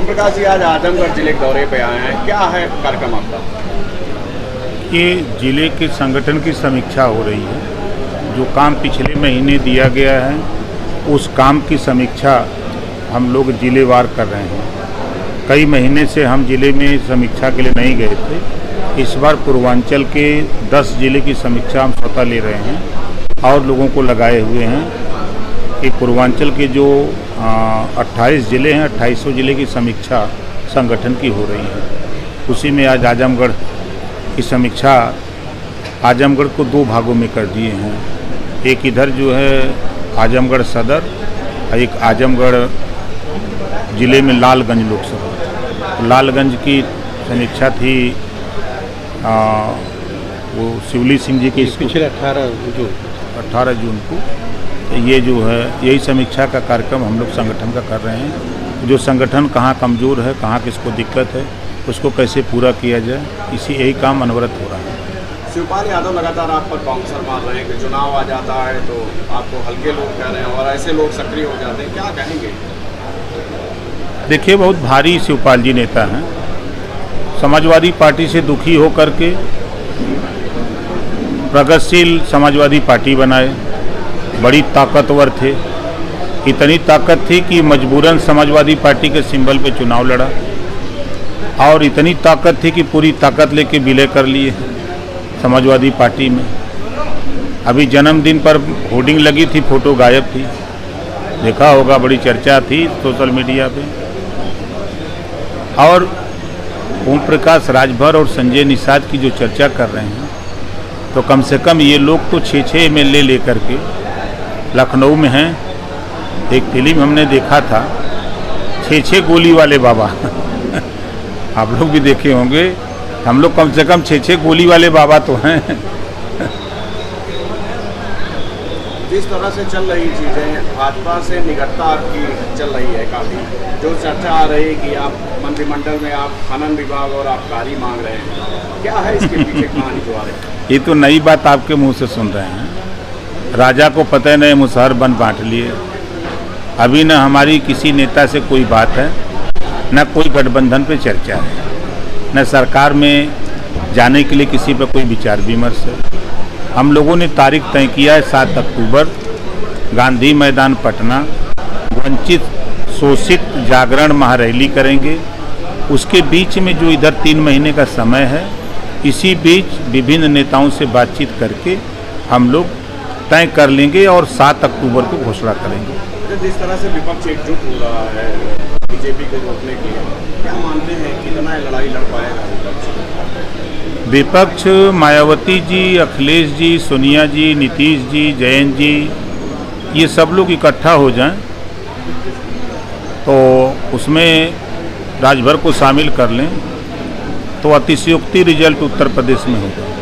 ओम प्रकाश जी आज आजमगढ़ जिले के दौरे पे आए हैं, क्या है कार्यक्रम आपका? ये जिले के संगठन की समीक्षा हो रही है। जो काम पिछले महीने दिया गया है उस काम की समीक्षा हम लोग जिलेवार कर रहे हैं। कई महीने से हम जिले में समीक्षा के लिए नहीं गए थे। इस बार पूर्वांचल के 10 जिले की समीक्षा हम स्वतः ले रहे हैं और लोगों को लगाए हुए हैं कि पूर्वांचल के जो 28 ज़िले हैं, 2800 ज़िले की समीक्षा संगठन की हो रही है। उसी में आज आजमगढ़ की समीक्षा आजमगढ़ को 2 भागों में कर दिए हैं। एक इधर जो है आजमगढ़ सदर और एक आजमगढ़ ज़िले में लालगंज लोकसभा। लालगंज की समीक्षा थी वो शिवली सिंह जी की पिछले 18 जून को। ये जो है यही समीक्षा का कार्यक्रम हम लोग संगठन का कर रहे हैं। जो संगठन कहाँ कमज़ोर है, कहाँ किसको दिक्कत है, उसको कैसे पूरा किया जाए, यही काम अनवरत हो रहा है। शिवपाल यादव लगातार आप पर बाउंसर मार रहे हैं कि चुनाव आ जाता है तो आपको हल्के लोग कह रहे हैं और ऐसे लोग सक्रिय हो जाते हैं, क्या कहेंगे? देखिए, बहुत भारी शिवपाल जी नेता हैं। समाजवादी पार्टी से दुखी होकर के प्रगतिशील समाजवादी पार्टी बनाए। बड़ी ताकतवर थे, इतनी ताकत थी कि मजबूरन समाजवादी पार्टी के सिंबल पे चुनाव लड़ा और इतनी ताकत थी कि पूरी ताकत लेके विलय कर लिए समाजवादी पार्टी में। अभी जन्मदिन पर होर्डिंग लगी थी, फोटो गायब थी, देखा होगा, बड़ी चर्चा थी सोशल मीडिया पे। और ओम प्रकाश राजभर और संजय निषाद की जो चर्चा कर रहे हैं, तो कम से कम ये लोग तो 6 MLA लेकर के लखनऊ में हैं। एक फिल्म हमने देखा था 6 गोली वाले बाबा आप लोग भी देखे होंगे। हम लोग कम से कम 6 गोली वाले बाबा तो हैं। जिस तरह से चल रही चीज़ें, भाजपा से निकटता आपकी चल रही है काफ़ी, जो चर्चा आ रही है कि आप मंत्रिमंडल में आप खनन विभाग और आबकारी मांग रहे हैं, क्या है इसके पीछे कहानी जो आ रही है? ये तो नई बात आपके मुंह से सुन रहे हैं। राजा को पता नहीं मुसहर बन बांट लिए। अभी न हमारी किसी नेता से कोई बात है, न कोई गठबंधन पे चर्चा है, न सरकार में जाने के लिए किसी पर कोई विचार विमर्श है। हम लोगों ने तारीख तय किया है 7 अक्टूबर, गांधी मैदान पटना, वंचित शोषित जागरण महारैली करेंगे। उसके बीच में जो इधर 3 महीने का समय है, इसी बीच विभिन्न नेताओं से बातचीत करके हम लोग तय कर लेंगे और 7 अक्टूबर को घोषणा करेंगे। जिस तरह से विपक्ष एकजुट हो रहा है बीजेपी को रोकने के लिए, क्या मानते हैं कितना लड़ाई लड़ पाएगा विपक्ष? मायावती जी, अखिलेश जी, सोनिया जी, नीतीश जी, जयंत जी, ये सब लोग इकट्ठा हो जाएं तो उसमें राजभर को शामिल कर लें तो अतिशयोक्ति रिजल्ट उत्तर प्रदेश में होगा।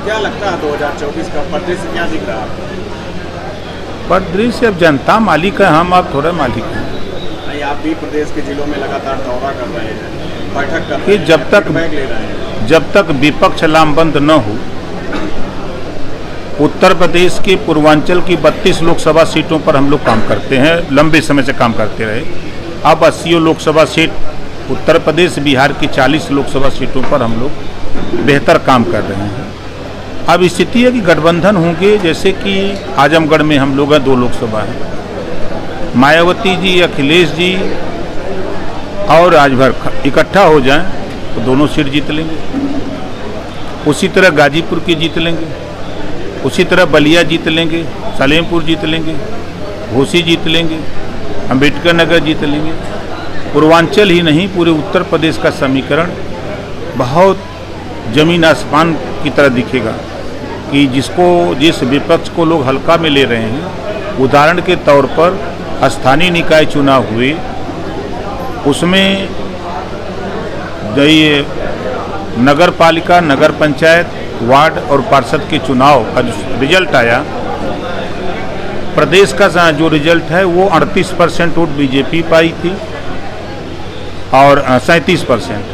क्या लगता है 2024 का परिदृश्य क्या दिख रहा है? परिदृश्य अब जनता मालिक है, हम आप थोड़ा मालिक हैं। नहीं, आप भी प्रदेश के जिलों में लगातार दौरा कर रहे हैं, बैठक कर रहे हैं, जब तक विपक्ष लामबंद न हो, उत्तर प्रदेश के पूर्वांचल की 32 लोकसभा सीटों पर हम लोग काम करते हैं, लंबे समय से काम करते रहे। अब 80 लोकसभा सीट उत्तर प्रदेश, बिहार की 40 लोकसभा सीटों पर हम लोग बेहतर काम कर रहे हैं। अब स्थिति है कि गठबंधन होंगे, जैसे कि आजमगढ़ में हम लोग हैं, 2 लोकसभा है, मायावती जी, अखिलेश जी और राजभर इकट्ठा हो जाएं तो दोनों सीट जीत लेंगे। उसी तरह गाजीपुर की जीत लेंगे, उसी तरह बलिया जीत लेंगे, सलेमपुर जीत लेंगे, घोसी जीत लेंगे, अम्बेडकर नगर जीत लेंगे। पूर्वांचल ही नहीं, पूरे उत्तर प्रदेश का समीकरण बहुत जमीन आसमान की तरह दिखेगा कि जिस विपक्ष को लोग हल्का में ले रहे हैं। उदाहरण के तौर पर स्थानीय निकाय चुनाव हुए, उसमें ये नगर पालिका, नगर पंचायत, वार्ड और पार्षद के चुनाव का जो रिजल्ट आया, प्रदेश का जो रिजल्ट है वो 38% वोट बीजेपी पाई थी और 37%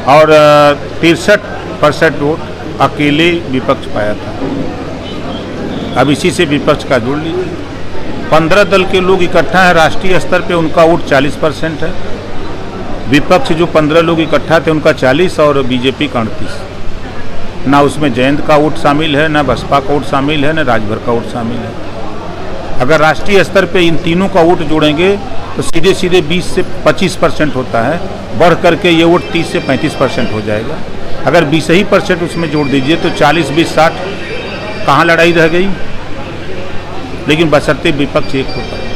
और 63% वोट अकेले विपक्ष पाया था। अब इसी से विपक्ष का जोड़ लीजिए। 15 दल के लोग इकट्ठा हैं राष्ट्रीय स्तर पे, उनका वोट 40% है। विपक्ष जो 15 लोग इकट्ठा थे उनका 40 और बीजेपी का 38। ना उसमें जयंत का वोट शामिल है, ना बसपा का वोट शामिल है, ना राजभर का वोट शामिल है। अगर राष्ट्रीय स्तर पे इन तीनों का वोट जोड़ेंगे तो सीधे सीधे 20 से 25% होता है, बढ़ करके ये वोट 30 से 35% हो जाएगा। अगर 20 ही % उसमें जोड़ दीजिए तो 40, 20, 60 कहाँ लड़ाई रह गई। लेकिन बशर्ते विपक्ष एक होता है।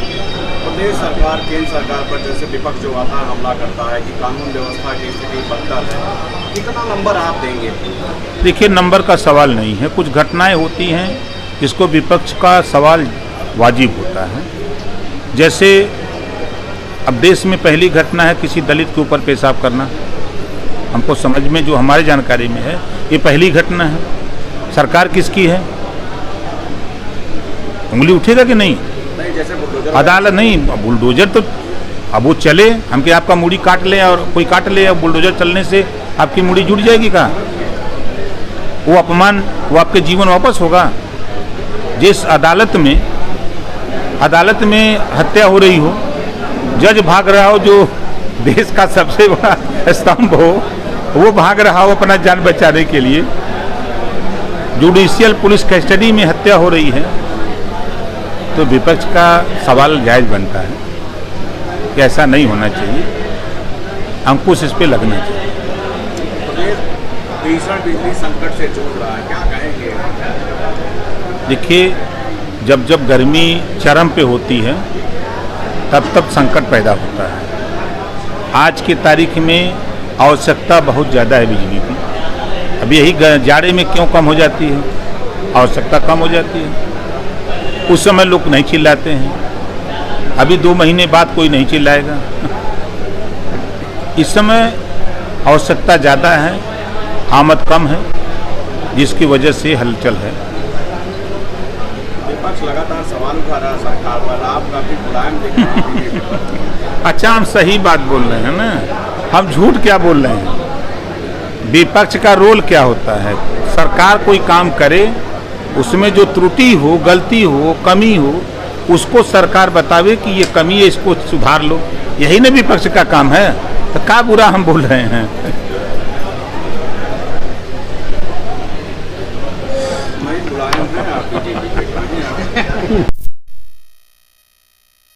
प्रदेश सरकार, केंद्र सरकार पर जैसे विपक्ष जो आता है हमला करता है कि कानून व्यवस्था की स्थिति बदतर है, कितना नंबर आप देंगे? देखिए, नंबर का सवाल नहीं है। कुछ घटनाएं होती हैं जिसको विपक्ष का सवाल वाजिब होता है। जैसे अब देश में पहली घटना है किसी दलित के ऊपर पेशाब करना। हमको समझ में, जो हमारी जानकारी में है, ये पहली घटना है। सरकार किसकी है? उंगली उठेगा कि नहीं? नहीं, जैसे बुलडोजर अदालत नहीं, बुलडोजर तो अब वो चले, हम कि आपका मूड़ी काट ले और कोई काट ले, अब बुलडोजर चलने से आपकी मूड़ी जुड़ जाएगी कहाँ? वो अपमान, वो आपके जीवन वापस होगा। जिस अदालत में हत्या हो रही हो, जज भाग रहा हो, जो देश का सबसे बड़ा स्तंभ हो, वो भाग रहा हो अपना जान बचाने के लिए, जुडिशियल पुलिस कस्टडी में हत्या हो रही है, तो विपक्ष का सवाल जायज बनता है कि ऐसा नहीं होना चाहिए, अंकुश इस पे लगना चाहिए। प्रदेश भीषण बिजली संकट से जूझ रहा है, क्या कहेंगे? देखिए, जब गर्मी चरम पे होती है तब संकट पैदा होता है। आज की तारीख में आवश्यकता बहुत ज़्यादा है बिजली की। अब यही जाड़े में क्यों कम हो जाती है? आवश्यकता कम हो जाती है। उस समय लोग नहीं चिल्लाते हैं, अभी 2 महीने बाद कोई नहीं चिल्लाएगा। इस समय आवश्यकता ज़्यादा है, आमद कम है, जिसकी वजह से हलचल है। विपक्ष लगातार सवाल उठा रहा है सरकार पर, आप काफी मुलायम दिख रहे हैं। अच्छा, हम सही बात बोल रहे हैं ना, हम झूठ क्या बोल रहे हैं? विपक्ष का रोल क्या होता है? सरकार कोई काम करे, उसमें जो त्रुटि हो, गलती हो, कमी हो, उसको सरकार बतावे कि ये कमी है, इसको सुधार लो। यही ना विपक्ष का काम है। तो क्या बुरा हम बोल रहे हैं?